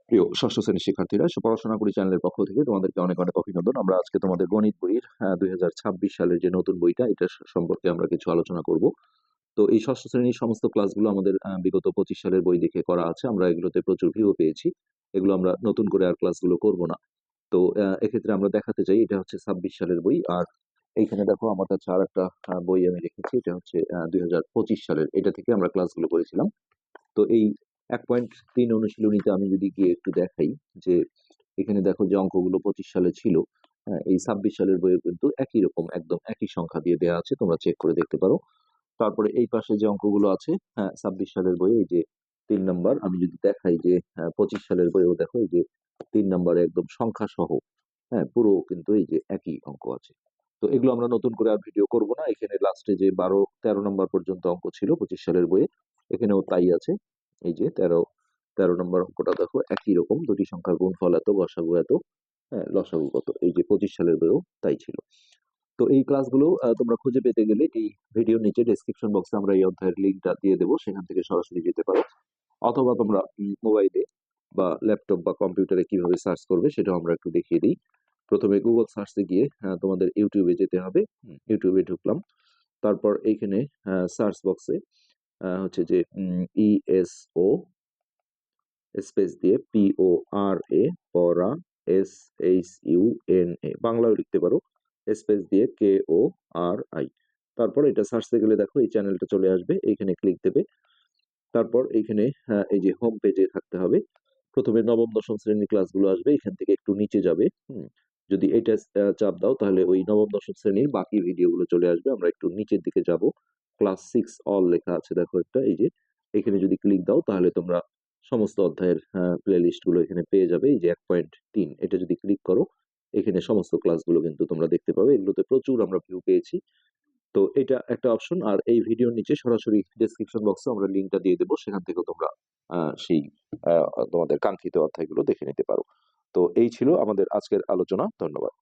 প্রিয় ষষ্ঠ শ্রেণীর শিক্ষার্থীরা, পড়াশোনা করি চ্যানেলের পক্ষ থেকে তোমাদেরকে অনেক অনেক অভিনন্দন। আমরা আজকে তোমাদের গণিত বইয়ের 2026 সালের যে নতুন বইটা, এটা সম্পর্কে আমরা কিছু আলোচনা করব। তো এই ষষ্ঠ শ্রেণীর সমস্ত ক্লাসগুলো আমাদের বিগত 25 সালের বই দেখে করা আছে। আমরা এগুলোতে প্রচুর ভিউ পেয়েছি। এগুলো আমরা নতুন করে আর ক্লাসগুলো করব না। তো এক্ষেত্রে আমরা দেখাতে চাই এটা হচ্ছে 26 সালের বই। আর এইখানে দেখো আমার কাছে আর একটা বই আমি রেখেছি, এটা হচ্ছে 2025 সালের। এটা থেকে আমরা ক্লাসগুলো করেছিলাম। তো এই 1.3 অনুশীলনীতে আমি যদি গিয়ে একটু দেখাই যে এখানে দেখো যে অঙ্কগুলো 25 সালে ছিল, এই 26 সালের বইয়ে কিন্তু একই রকম একদম একই সংখ্যা দিয়ে দেওয়া আছে, তোমরা চেক করে দেখতে পারো। তারপরে এই পাশে যে অঙ্কগুলো আছে, 26 সালের বইয়ে এই যে 3 নাম্বার, আমি যদি দেখাই যে 25 সালের বইয়েও দেখো এই যে 3 নাম্বারে একদম সংখ্যা সহ, পুরো কিন্তু এই যে একই অঙ্ক আছে। তো এগুলো আমরা নতুন করে আর ভিডিও করব না। এখানে লাস্টে যে 12-13 নাম্বার পর্যন্ত অঙ্ক ছিল 25 সালের বইয়ে, এখানেও তাই আছে। এই যে 13 নম্বর অঙ্কটা দেখো একই রকম, দুটি সংখ্যার গুণফল এত, গসাগু এত, লসাগু কত, এই যে 25 সালের বইও তাই ছিল। তো এই ক্লাসগুলো তোমরা খুঁজে পেতে গেলে এই ভিডিওর নিচে ডেসক্রিপশন বক্সে আমরা এই অধ্যায়ের লিঙ্কটা দিয়ে দেবো, সেখান থেকে সরাসরি যেতে পারো। অথবা তোমরা মোবাইলে বা ল্যাপটপ বা কম্পিউটারে কিভাবে সার্চ করবে সেটাও আমরা একটু দেখিয়ে দিই। প্রথমে গুগল সার্চে গিয়ে তোমাদের ইউটিউবে যেতে হবে। ইউটিউবে ঢুকলাম। তারপর এইখানে সার্চ বক্সে হচ্ছে যে ইএসও স্পেস দিয়ে PORA, পড়া, SHUNA, বাংলাও লিখতে পারো, স্পেস দিয়ে KORI। তারপর এটা সার্চে গেলে দেখো এই চ্যানেলটা চলে আসবে, এইখানে ক্লিক দেবে। তারপর এইখানে এই যে হোম পেজে থাকতে হবে। প্রথমে নবম দশম শ্রেণীর ক্লাসগুলো আসবে, এখান থেকে একটু নিচে যাবে। যদি এটা চাপ দাও তাহলে ওই নবম দশম শ্রেণীর বাকি ভিডিওগুলো চলে আসবে। আমরা একটু নিচের দিকে যাব, ক্লাস 6 অল লেখা আছে দেখো একটা, এই যে এখানে যদি ক্লিক দাও তাহলে তোমরা সমস্ত অধ্যায়ের প্লে লিস্ট গুলো এখানে পেয়ে যাবে। এই যে 1.3, এটা যদি ক্লিক করো এখানে সমস্ত ক্লাসগুলো কিন্তু তোমরা দেখতে পাবে। এগুলোতে প্রচুর আমরা ভিউ পেয়েছি। তো এটা একটা অপশন। আর এই ভিডিওর নিচে সরাসরি ডেসক্রিপশন বক্সে আমরা লিঙ্কটা দিয়ে দেবো, সেখান থেকে তোমরা সেই তোমাদের কাঙ্ক্ষিত অধ্যায়গুলো দেখে নিতে পারো। তো এই ছিল আমাদের আজকের আলোচনা। ধন্যবাদ।